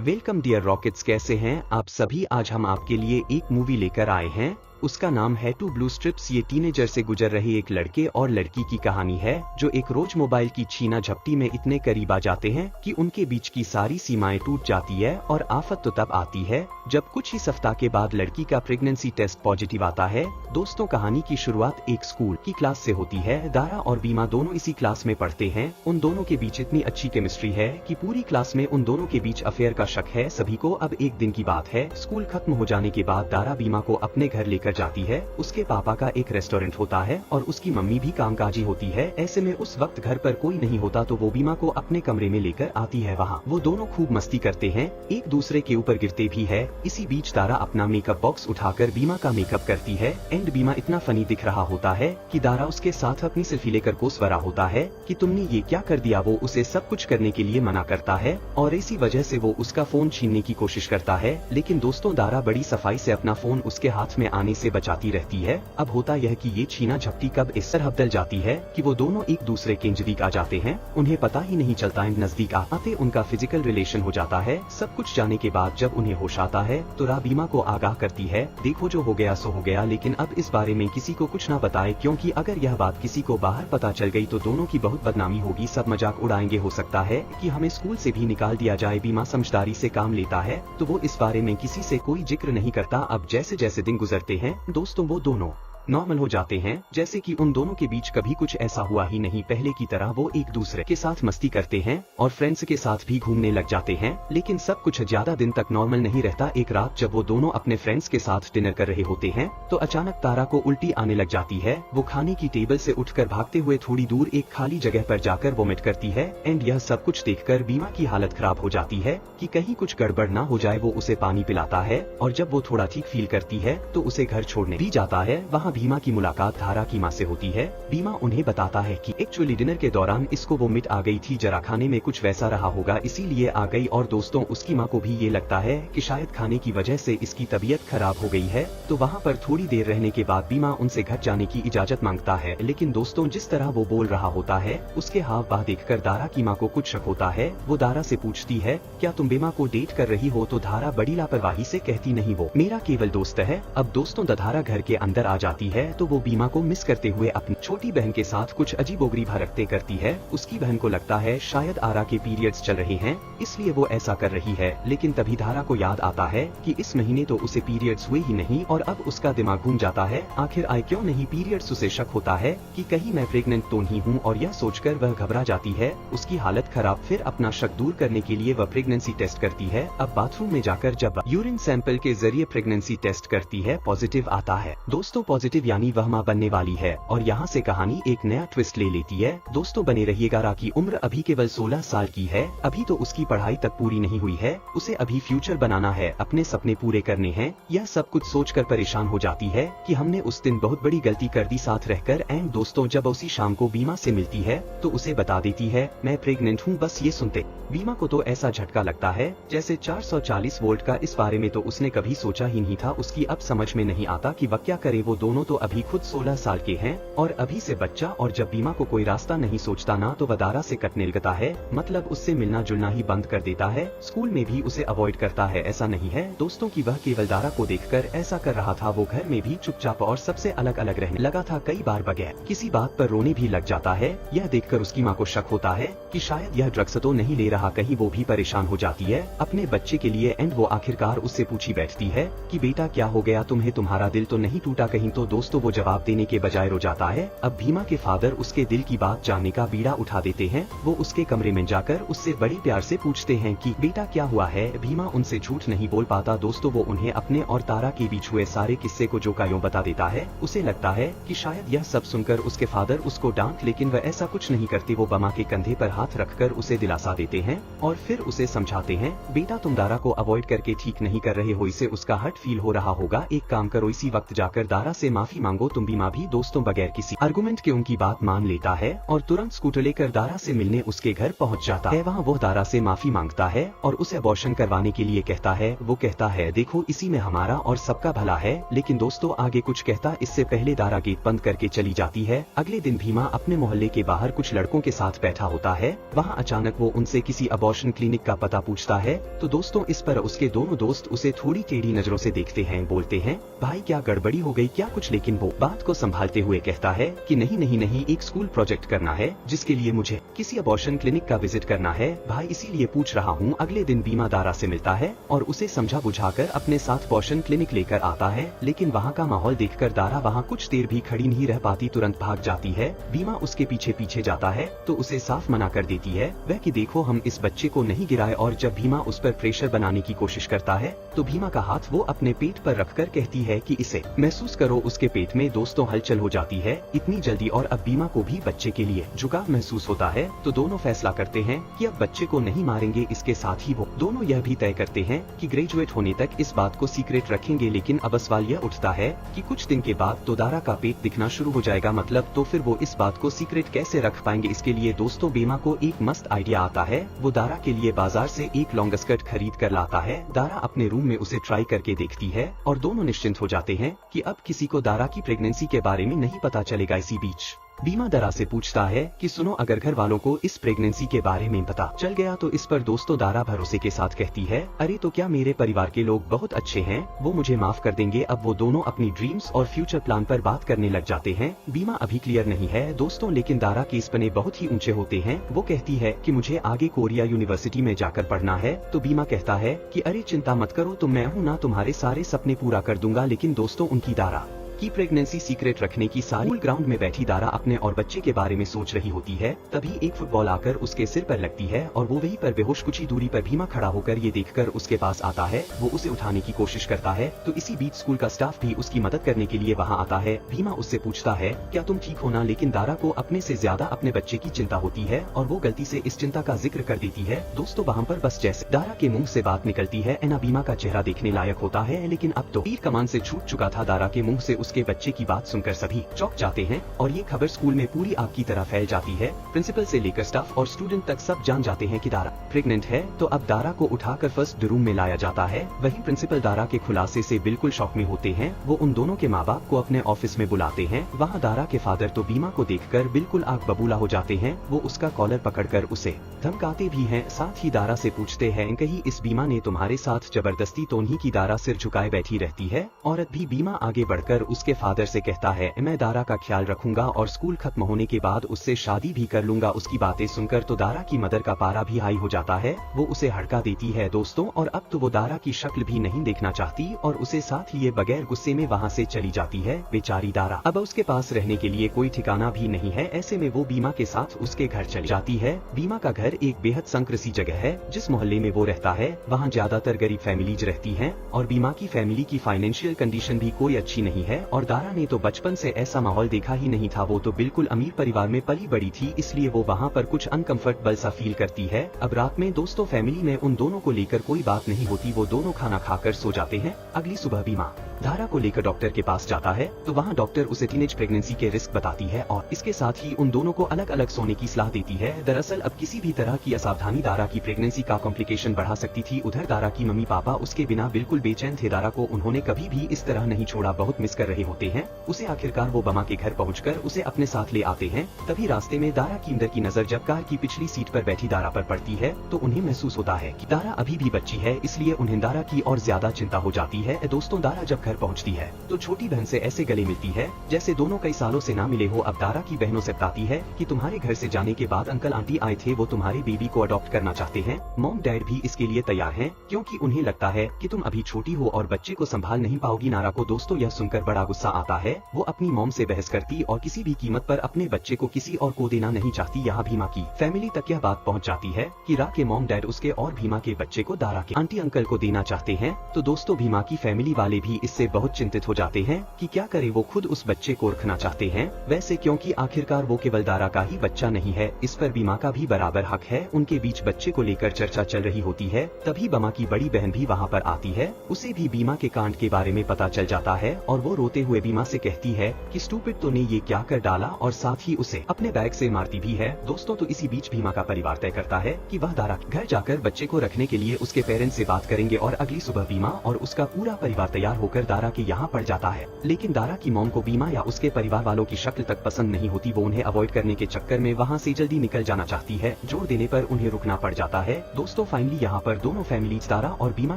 Welcome dear rockets, कैसे हैं आप सभी। आज हम आपके लिए एक मूवी लेकर आए हैं, उसका नाम है टू ब्लू स्ट्रिप्स। ये टीनेजर से गुजर रहे एक लड़के और लड़की की कहानी है जो एक रोज मोबाइल की छीना झपटी में इतने करीब आ जाते हैं कि उनके बीच की सारी सीमाएं टूट जाती है। और आफत तो तब आती है जब कुछ ही सप्ताह के बाद लड़की का प्रेगनेंसी टेस्ट पॉजिटिव आता है। दोस्तों, कहानी की शुरुआत एक स्कूल की क्लास से होती है। दारा और बीमा दोनों इसी क्लास में पढ़ते हैं। उन दोनों के बीच इतनी अच्छी केमिस्ट्री है कि पूरी क्लास में उन दोनों के बीच अफेयर का शक है सभी को। अब एक दिन की बात है, स्कूल खत्म हो जाने के बाद दारा बीमा को अपने घर लेकर जाती है। उसके पापा का एक रेस्टोरेंट होता है और उसकी मम्मी भी कामकाजी होती है। ऐसे में उस वक्त घर पर कोई नहीं होता तो वो बीमा को अपने कमरे में लेकर आती है। वहाँ वो दोनों खूब मस्ती करते हैं, एक दूसरे के ऊपर गिरते भी है। इसी बीच दारा अपना मेकअप बॉक्स उठाकर बीमा का मेकअप करती है। एंड बीमा इतना फनी दिख रहा होता है कि दारा उसके साथ अपनी सेल्फी लेकर कोसवरा होता है कि तुमने ये क्या कर दिया। वो उसे सब कुछ करने के लिए मना करता है और इसी वजह से वो उसका फोन छीनने की कोशिश करता है। लेकिन दोस्तों, दारा बड़ी सफाई से अपना फोन उसके हाथ में आने से बचाती रहती है। अब होता यह कि ये छीना झपटी कब इस तरह बदल जाती है कि वो दोनों एक दूसरे के नजदीक आ जाते हैं। उन्हें पता ही नहीं चलता है, नजदीक आते उनका फिजिकल रिलेशन हो जाता है। सब कुछ जाने के बाद जब उन्हें होश आता है तो रा बीमा को आगाह करती है, देखो जो हो गया सो हो गया, लेकिन अब इस बारे में किसी को कुछ ना बताए, क्योंकि अगर यह बात किसी को बाहर पता चल गई तो दोनों की बहुत बदनामी होगी। सब मजाक उड़ाएंगे, हो सकता है कि हमें स्कूल से भी निकाल दिया जाए। बीमा समझदारी से काम लेता है तो वो इस बारे में किसी से कोई जिक्र नहीं करता। अब जैसे जैसे दिन गुजरते हैं दोस्तों, वो दोनों नॉर्मल हो जाते हैं, जैसे कि उन दोनों के बीच कभी कुछ ऐसा हुआ ही नहीं। पहले की तरह वो एक दूसरे के साथ मस्ती करते हैं और फ्रेंड्स के साथ भी घूमने लग जाते हैं। लेकिन सब कुछ ज्यादा दिन तक नॉर्मल नहीं रहता। एक रात जब वो दोनों अपने फ्रेंड्स के साथ डिनर कर रहे होते हैं तो अचानक तारा को उल्टी आने लग जाती है। वो खाने की टेबल से उठकर भागते हुए थोड़ी दूर एक खाली जगह पर जाकर वोमिट करती है। एंड यह सब कुछ देखकर बीमा की हालत खराब हो जाती है कि कहीं कुछ गड़बड़ ना हो जाए। वो उसे पानी पिलाता है और जब वो थोड़ा ठीक फील करती है तो उसे घर छोड़ने भी जाता है। वहाँ बीमा की मुलाकात दारा की माँ से होती है। बीमा उन्हें बताता है कि एक्चुअली डिनर के दौरान इसको वोमिट आ गई थी, जरा खाने में कुछ वैसा रहा होगा इसीलिए आ गई। और दोस्तों, उसकी माँ को भी ये लगता है कि शायद खाने की वजह से इसकी तबीयत खराब हो गई है। तो वहाँ पर थोड़ी देर रहने के बाद बीमा उनसे घर जाने की इजाजत मांगता है। लेकिन दोस्तों, जिस तरह वो बोल रहा होता है उसके हाव भाव देखकर दारा की माँ को कुछ शक होता है। वो दारा से पूछती है, क्या तुम बीमा को डेट कर रही हो? तो दारा बड़ी लापरवाही से कहती, नहीं, वो मेरा केवल दोस्त है। अब दोस्तों, दारा घर के अंदर आ जाती है तो वो बीमा को मिस करते हुए अपनी छोटी बहन के साथ कुछ अजीबोगरीब हरकतें करती है। उसकी बहन को लगता है शायद आरा के पीरियड्स चल रहे हैं इसलिए वो ऐसा कर रही है। लेकिन तभी दारा को याद आता है कि इस महीने तो उसे पीरियड्स हुए ही नहीं और अब उसका दिमाग घूम जाता है, आखिर आए क्यों नहीं पीरियड्स। उसे शक होता है कि कहीं मैं प्रेग्नेंट तो नहीं हूँ और यह सोचकर वह घबरा जाती है। उसकी हालत खराब। फिर अपना शक दूर करने के लिए वह प्रेगनेंसी टेस्ट करती है। अब बाथरूम में जाकर जब यूरिन सैंपल के जरिए प्रेगनेंसी टेस्ट करती है, पॉजिटिव आता है। दोस्तों, पॉजिटिव यानी वह मां बनने वाली है। और यहाँ से कहानी एक नया ट्विस्ट ले लेती है। दोस्तों, बने रहिएगा। रा की उम्र अभी केवल 16 साल की है। अभी तो उसकी पढ़ाई तक पूरी नहीं हुई है। उसे अभी फ्यूचर बनाना है, अपने सपने पूरे करने हैं। यह सब कुछ सोचकर परेशान हो जाती है कि हमने उस दिन बहुत बड़ी गलती कर दी साथ रहकर। एंड दोस्तों, जब उसी शाम को बीमा से मिलती है तो उसे बता देती है, मैं प्रेग्नेंट हूँ। बस ये सुनते बीमा को तो ऐसा झटका लगता है जैसे 440 वोल्ट का। इस बारे में तो उसने कभी सोचा ही नहीं था। उसकी अब समझ में नहीं आता कि वह क्या करे। वो दोनों तो अभी खुद 16 साल के हैं और अभी से बच्चा। और जब बीमा को कोई रास्ता नहीं सोचता ना तो वह दारा से कटने लगता है, मतलब उससे मिलना जुलना ही बंद कर देता है। स्कूल में भी उसे अवॉइड करता है। ऐसा नहीं है दोस्तों कि वह केवल दारा को देखकर ऐसा कर रहा था, वो घर में भी चुपचाप और सबसे अलग अलग रहने लगा था। कई बार बगैर किसी बात पर रोने भी लग जाता है। यह देखकर उसकी माँ को शक होता है कि शायद यह ड्रग्स तो नहीं ले रहा। कहीं वो भी परेशान हो जाती है अपने बच्चे के लिए। एंड वो आखिरकार उससे पूछी बैठती है कि बेटा क्या हो गया तुम्हें, तुम्हारा दिल तो नहीं टूटा कहीं? तो दोस्तों, वो जवाब देने के बजाय रो जाता है। अब भीमा के फादर उसके दिल की बात जानने का बीड़ा उठा देते हैं। वो उसके कमरे में जाकर उससे बड़े प्यार से पूछते हैं कि बेटा क्या हुआ है। भीमा उनसे झूठ नहीं बोल पाता। दोस्तों, वो उन्हें अपने और तारा के बीच हुए सारे किस्से को जो का यूं बता देता है। उसे लगता है कि शायद यह सब सुनकर उसके फादर उसको डांट, लेकिन वह ऐसा कुछ नहीं करते। वो बमा के कंधे पर हाथ रखकर उसे दिलासा देते हैं और फिर उसे समझाते हैं, बेटा तुम दारा को अवॉइड करके ठीक नहीं कर रहे हो, इसे उसका हर्ट फील हो रहा होगा। एक काम करो, इसी वक्त जाकर दारा से माफी मांगो तुम। बीमा भी दोस्तों बगैर किसी आर्गुमेंट के उनकी बात मान लेता है और तुरंत स्कूटर लेकर दारा से मिलने उसके घर पहुंच जाता है। वहां वो दारा से माफी मांगता है और उसे अबॉर्शन करवाने के लिए कहता है। वो कहता है देखो इसी में हमारा और सबका भला है, लेकिन दोस्तों आगे कुछ कहता इससे पहले दारा गेट बंद करके चली जाती है। अगले दिन भीमा अपने मोहल्ले के बाहर कुछ लड़कों के साथ बैठा होता है। वहां अचानक वो उनसे किसी अबॉर्शन क्लिनिक का पता पूछता है। तो दोस्तों इस पर उसके दोनों दोस्त उसे थोड़ी टेढ़ी नजरों से देखते हैं, बोलते हैं भाई क्या गड़बड़ी हो गई क्या कुछ, लेकिन वो बात को संभालते हुए कहता है कि नहीं एक स्कूल प्रोजेक्ट करना है जिसके लिए मुझे किसी अबॉर्शन क्लिनिक का विजिट करना है भाई, इसीलिए पूछ रहा हूँ। अगले दिन बीमा दारा से मिलता है और उसे समझा बुझाकर अपने साथ अबॉर्शन क्लिनिक लेकर आता है, लेकिन वहाँ का माहौल देखकर दारा वहाँ कुछ देर भी खड़ी नहीं रह पाती, तुरंत भाग जाती है। बीमा उसके पीछे पीछे जाता है तो उसे साफ मना कर देती है वह कि देखो हम इस बच्चे को नहीं गिराए, और जब भीमा उस पर प्रेशर बनाने की कोशिश करता है तो भीमा का हाथ वो अपने पेट पर रखकर कहती है कि इसे महसूस करो। उसके पेट में दोस्तों हलचल हो जाती है इतनी जल्दी, और अब बीमा को भी बच्चे के लिए झुकाव महसूस होता है। तो दोनों फैसला करते हैं कि अब बच्चे को नहीं मारेंगे। इसके साथ ही वो दोनों यह भी तय करते हैं कि ग्रेजुएट होने तक इस बात को सीक्रेट रखेंगे। लेकिन अब सवाल यह उठता है कि कुछ दिन के बाद तो दारा का पेट दिखना शुरू हो जाएगा, मतलब तो फिर वो इस बात को सीक्रेट कैसे रख पाएंगे। इसके लिए दोस्तों बीमा को एक मस्त आइडिया आता है। वो दारा के लिए बाजार से एक लॉन्ग स्कर्ट खरीद कर लाता है। दारा अपने रूम में उसे ट्राई करके देखती है और दोनों निश्चिंत हो जाते हैं कि अब किसी को दारा की प्रेगनेंसी के बारे में नहीं पता चलेगा। इसी बीच बीमा दारा से पूछता है कि सुनो अगर घर वालों को इस प्रेगनेंसी के बारे में पता चल गया तो। इस पर दोस्तों दारा भरोसे के साथ कहती है अरे तो क्या मेरे परिवार के लोग बहुत अच्छे हैं, वो मुझे माफ कर देंगे। अब वो दोनों अपनी ड्रीम्स और फ्यूचर प्लान पर बात करने लग जाते हैं। बीमा अभी क्लियर नहीं है दोस्तों, लेकिन दारा के सपने बहुत ही ऊंचे होते हैं। वो कहती है कि मुझे आगे कोरिया यूनिवर्सिटी में जाकर पढ़ना है। तो बीमा कहता है कि अरे चिंता मत करो, तो मैं हूँ ना, तुम्हारे सारे सपने पूरा कर दूंगा। लेकिन दोस्तों उनकी दारा की प्रेगनेंसी सीक्रेट रखने की सारी ग्राउंड में बैठी दारा अपने और बच्चे के बारे में सोच रही होती है। तभी एक फुटबॉल आकर उसके सिर पर लगती है और वो वहीं पर बेहोश कुछ ही दूरी पर भीमा खड़ा होकर ये देखकर उसके पास आता है। वो उसे उठाने की कोशिश करता है तो इसी बीच स्कूल का स्टाफ भी उसकी मदद करने के लिए वहाँ आता है। भीमा उससे पूछता है क्या तुम ठीक हो ना, लेकिन दारा को अपने से ज्यादा अपने बच्चे की चिंता होती है और वो गलती से इस चिंता का जिक्र कर देती है। दोस्तों वहाँ पर बस जैसे दारा के मुंह से बात निकलती है एना बीमा का चेहरा देखने लायक होता है, लेकिन अब तो तीर कमान से छूट चुका था। दारा के मुंह से उसके बच्चे की बात सुनकर सभी चौंक जाते हैं और ये खबर स्कूल में पूरी आग की तरह फैल जाती है। प्रिंसिपल से लेकर स्टाफ और स्टूडेंट तक सब जान जाते हैं कि दारा प्रेग्नेंट है। तो अब दारा को उठाकर फर्स्ट रूम में लाया जाता है। वहीं प्रिंसिपल दारा के खुलासे से बिल्कुल शॉक में होते हैं। वो उन दोनों के माँ बाप को अपने ऑफिस में बुलाते हैं। वहाँ दारा के फादर तो बीमा को देखकर बिल्कुल आग बबूला हो जाते हैं। वो उसका कॉलर पकड़कर उसे धमकाते भी हैं। साथ ही दारा से पूछते हैं कहीं इस बीमा ने तुम्हारे साथ जबरदस्ती तो नहीं की। दारा सिर झुकाए बैठी रहती है। औरत भी बीमा आगे बढ़कर उसके फादर से कहता है मैं दारा का ख्याल रखूंगा और स्कूल खत्म होने के बाद उससे शादी भी कर लूंगा। उसकी बातें सुनकर तो दारा की मदर का पारा भी हाई हो जाता है। वो उसे हड़का देती है दोस्तों, और अब तो वो दारा की शक्ल भी नहीं देखना चाहती और उसे साथ लिए बगैर गुस्से में वहाँ से चली जाती है। बेचारी दारा अब उसके पास रहने के लिए कोई ठिकाना भी नहीं है। ऐसे में वो बीमा के साथ उसके घर चली जाती है। बीमा का घर एक बेहद संकर सी जगह है। जिस मोहल्ले में वो रहता है वहाँ ज्यादातर गरीब फैमिलीज रहती हैं और बीमा की फैमिली की फाइनेंशियल कंडीशन भी कोई अच्छी नहीं है। और दारा ने तो बचपन से ऐसा माहौल देखा ही नहीं था। वो तो बिल्कुल अमीर परिवार में पली बड़ी थी, इसलिए वो वहाँ पर कुछ अनकंफर्टेबल सा फील करती है। अब रात में दोस्तों फैमिली में उन दोनों को लेकर कोई बात नहीं होती। वो दोनों खाना खाकर सो जाते हैं। अगली सुबह बीमा दारा को लेकर डॉक्टर के पास जाता है तो वहाँ डॉक्टर उसे टीनेज प्रेगनेंसी के रिस्क बताती है और इसके साथ ही उन दोनों को अलग अलग सोने की सलाह देती है। दरअसल अब किसी भी तरह की असावधानी दारा की प्रेगनेंसी का कॉम्प्लिकेशन बढ़ा सकती थी। उधर दारा की मम्मी पापा उसके बिना बिल्कुल बेचैन थे। दारा को उन्होंने कभी भी इस तरह नहीं छोड़ा, बहुत मिस कर रहे होते हैं उसे। आखिरकार वो बमा के घर पहुंचकर उसे अपने साथ ले आते हैं। तभी रास्ते में दारा की अंदर की नजर जब कार की पिछली सीट पर बैठी दारा पर पड़ती है तो उन्हें महसूस होता है कि दारा अभी भी बच्ची है, इसलिए उन्हें दारा की और ज्यादा चिंता हो जाती है। दोस्तों दारा जब घर पहुंचती है तो छोटी बहन से ऐसे गले मिलती है जैसे दोनों कई सालों से ना मिले हो। अब दारा की बहनों से बताती है कि तुम्हारे घर से जाने के बाद अंकल आंटी आए थे, वो तुम्हारे बेबी को अडॉप्ट करना चाहते हैं। मॉम डैड भी इसके लिए तैयार हैं क्योंकि उन्हें लगता है कि तुम अभी छोटी हो और बच्चे को संभाल नहीं पाओगी। नारा को दोस्तों यह सुनकर बड़ा गुस्सा आता है। वो अपनी मॉम से बहस करती और किसी भी कीमत पर अपने बच्चे को किसी और को देना नहीं चाहती। यहाँ भीमा की फैमिली तक यह बात पहुँच जाती है कि रा के मॉम डैड उसके और भीमा के बच्चे को दारा के आंटी अंकल को देना चाहते हैं। तो दोस्तों भीमा की फैमिली वाले भी इससे बहुत चिंतित हो जाते हैं कि क्या करे, वो खुद उस बच्चे को रखना चाहते हैं वैसे, क्योंकि आखिरकार वो केवल दारा का ही बच्चा नहीं है। इस पर बीमा का भी बराबर हक है। उनके बीच बच्चे को लेकर चर्चा चल रही होती है। तभी बमा की बड़ी बहन भी वहाँ पर आती है। उसे भी बीमा के कांड के बारे में पता चल जाता है और वो रोते करते हुए बीमा से कहती है कि स्टूपिड तो ने ये क्या कर डाला, और साथ ही उसे अपने बैग से मारती भी है। दोस्तों तो इसी बीच बीमा का परिवार तय करता है कि वह दारा के घर जाकर बच्चे को रखने के लिए उसके पेरेंट्स से बात करेंगे और अगली सुबह बीमा और उसका पूरा परिवार तैयार होकर दारा के यहाँ पड़ जाता है। लेकिन दारा की मॉम को बीमा या उसके परिवार वालों की शक्ल तक पसंद नहीं होती। वो उन्हें अवॉइड करने के चक्कर में वहाँ से जल्दी निकल जाना चाहती है। जोर देने पर उन्हें रुकना पड़ जाता है। दोस्तों फाइनली यहाँ पर दोनों फैमिलीज दारा और बीमा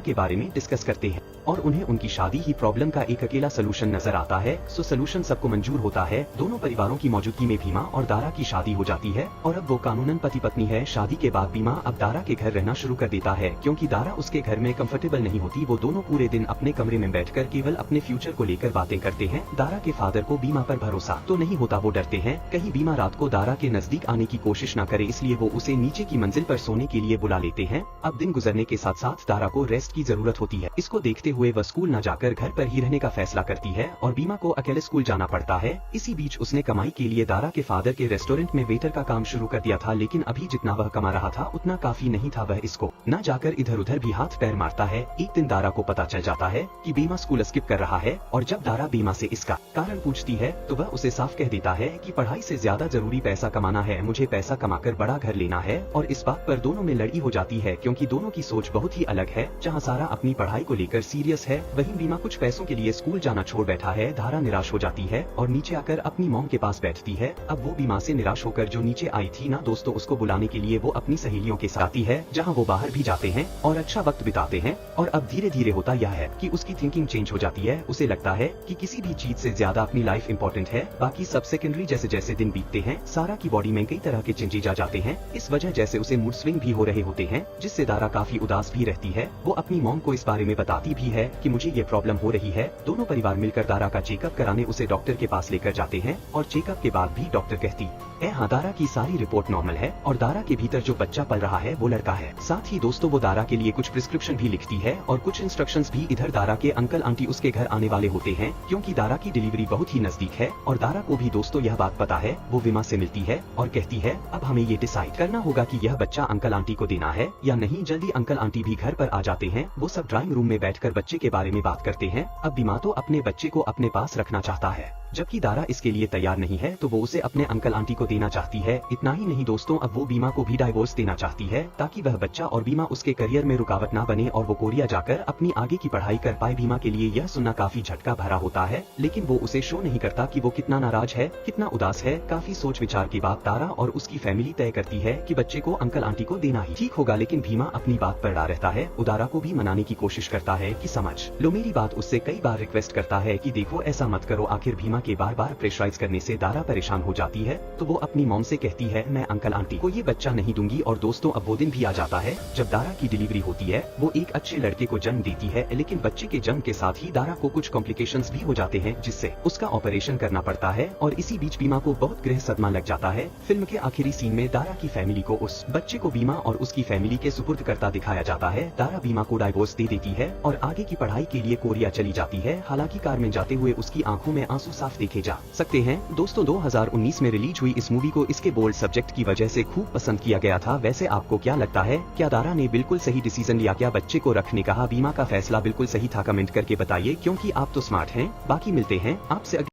के बारे में डिस्कस करते हैं और उन्हें उनकी शादी ही प्रॉब्लम का एक अकेला सोल्यूशन नजर आता है। सो सोल्यूशन सबको मंजूर होता है। दोनों परिवारों की मौजूदगी में बीमा और दारा की शादी हो जाती है और अब वो कानूनन पति पत्नी है। शादी के बाद बीमा अब दारा के घर रहना शुरू कर देता है क्योंकि दारा उसके घर में कंफर्टेबल नहीं होती। वो दोनों पूरे दिन अपने कमरे में बैठकर केवल अपने फ्यूचर को लेकर बातें करते हैं। दारा के फादर को बीमा पर भरोसा तो नहीं होता। वो डरते हैं कहीं बीमा रात को दारा के नजदीक आने की कोशिश न करे, इसलिए वो उसे नीचे की मंजिल पर सोने के लिए बुला लेते हैं। अब दिन गुजरने के साथ साथ दारा को रेस्ट की जरूरत होती है। इसको देखते हुए वह स्कूल न जाकर घर पर ही रहने का फैसला करती है और बीमा को अकेले स्कूल जाना पड़ता है। इसी बीच उसने कमाई के लिए दारा के फादर के रेस्टोरेंट में वेटर का काम शुरू कर दिया था, लेकिन अभी जितना वह कमा रहा था उतना काफी नहीं था। वह इसको न जाकर इधर उधर भी हाथ पैर मारता है। एक दिन दारा को पता चल जाता है कि बीमा स्कूल स्किप कर रहा है और जब दारा बीमा से इसका कारण पूछती है तो वह उसे साफ कह देता है कि पढ़ाई से ज्यादा जरूरी पैसा कमाना है, मुझे पैसा कमाकर बड़ा घर लेना है। और इस बात पर दोनों में लड़ी हो जाती है क्योंकि दोनों की सोच बहुत ही अलग है। जहाँ सारा अपनी पढ़ाई को लेकर सीरियस है, वहीं बीमा कुछ पैसों के लिए स्कूल जाना छोड़ बैठा है। दारा निराश हो जाती है और नीचे आकर अपनी मॉम के पास बैठती है। अब वो बीमा से निराश होकर जो नीचे आई थी ना दोस्तों, उसको बुलाने के लिए वो अपनी सहेलियों के साथ आती है, जहाँ वो बाहर भी जाते हैं और अच्छा वक्त बिताते हैं। और अब धीरे धीरे होता यह है कि उसकी थिंकिंग चेंज हो जाती है। उसे लगता है कि किसी भी चीज से ज्यादा अपनी लाइफ इंपॉर्टेंट है, बाकी सब सेकेंडरी। जैसे जैसे दिन बीतते हैं सारा की बॉडी में कई तरह के चेंजेज आ जाते हैं। इस वजह जैसे उसे मूड स्विंग भी हो रहे होते हैं, जिससे दारा काफी उदास भी रहती है। वो अपनी मॉम को इस बारे में बताती भी है कि मुझे ये प्रॉब्लम हो रही है। दोनों परिवार मिलकर दारा का चेकअप कराने उसे डॉक्टर के पास लेकर जाते हैं और चेकअप के बाद भी डॉक्टर कहती है हाँ दारा की सारी रिपोर्ट नॉर्मल है और दारा के भीतर जो बच्चा पल रहा है वो लड़का है। साथ ही दोस्तों वो दारा के लिए कुछ प्रिस्क्रिप्शन भी लिखती है और कुछ इंस्ट्रक्शंस भी। इधर दारा के अंकल आंटी उसके घर आने वाले होते हैं क्योंकि दारा की डिलीवरी बहुत ही नजदीक है और दारा को भी दोस्तों यह बात पता है। वो विमा से मिलती है और कहती है अब हमें ये डिसाइड करना होगा कि यह बच्चा अंकल आंटी को देना है या नहीं। जल्दी अंकल आंटी भी घर पर आ जाते हैं। वो सब ड्राइंग रूम में बैठकर बच्चे के बारे में बात करते हैं। अब बीमा तो अपने बच्चे को अपने पास रखना चाहता है, जबकि दारा इसके लिए तैयार नहीं है, तो वो उसे अपने अंकल आंटी को देना चाहती है। इतना ही नहीं दोस्तों, अब वो बीमा को भी डाइवोर्स देना चाहती है ताकि वह बच्चा और बीमा उसके करियर में रुकावट ना बने और वो कोरिया जाकर अपनी आगे की पढ़ाई कर पाए। बीमा के लिए यह सुनना काफी झटका भरा होता है, लेकिन वो उसे शो नहीं करता कि वो कितना नाराज है, कितना उदास है। काफी सोच विचार के बाद दारा और उसकी फैमिली तय करती है कि बच्चे को अंकल आंटी को देना ही ठीक होगा। लेकिन भीमा अपनी बात पर अड़ा रहता है। दारा को भी मनाने की कोशिश करता है कि समझ लो मेरी बात। उससे कई बार रिक्वेस्ट करता है कि देखो ऐसा मत करो। आखिर भीमा के बार बार प्रेशराइज करने से दारा परेशान हो जाती है, तो वो अपनी मॉम से कहती है मैं अंकल आंटी को ये बच्चा नहीं दूंगी। और दोस्तों अब वो दिन भी आ जाता है जब दारा की डिलीवरी होती है। वो एक अच्छे लड़के को जन्म देती है, लेकिन बच्चे के जन्म के साथ ही दारा को कुछ कॉम्प्लिकेशंस भी हो जाते हैं, जिससे उसका ऑपरेशन करना पड़ता है। और इसी बीच बीमा को बहुत गृह सदमा लग जाता है। फिल्म के आखिरी सीन में दारा की फैमिली को उस बच्चे को बीमा और उसकी फैमिली के सुपुर्द करता दिखाया जाता है। दारा बीमा को डाइवोर्स दे देती है और आगे की पढ़ाई के लिए कोरिया चली जाती है। हालांकि कार में जाते हुए उसकी आंखों में आंसू साफ देखे जा सकते हैं। दोस्तों 2019 में रिलीज हुई इस मूवी को इसके बोल्ड सब्जेक्ट की वजह से खूब पसंद किया गया था। वैसे आपको क्या लगता है, क्या दारा ने बिल्कुल सही डिसीजन लिया? क्या बच्चे को रखने का बीमा का फैसला बिल्कुल सही था? कमेंट करके बताइए, क्योंकि आप तो स्मार्ट हैं। बाकी मिलते हैं आपसे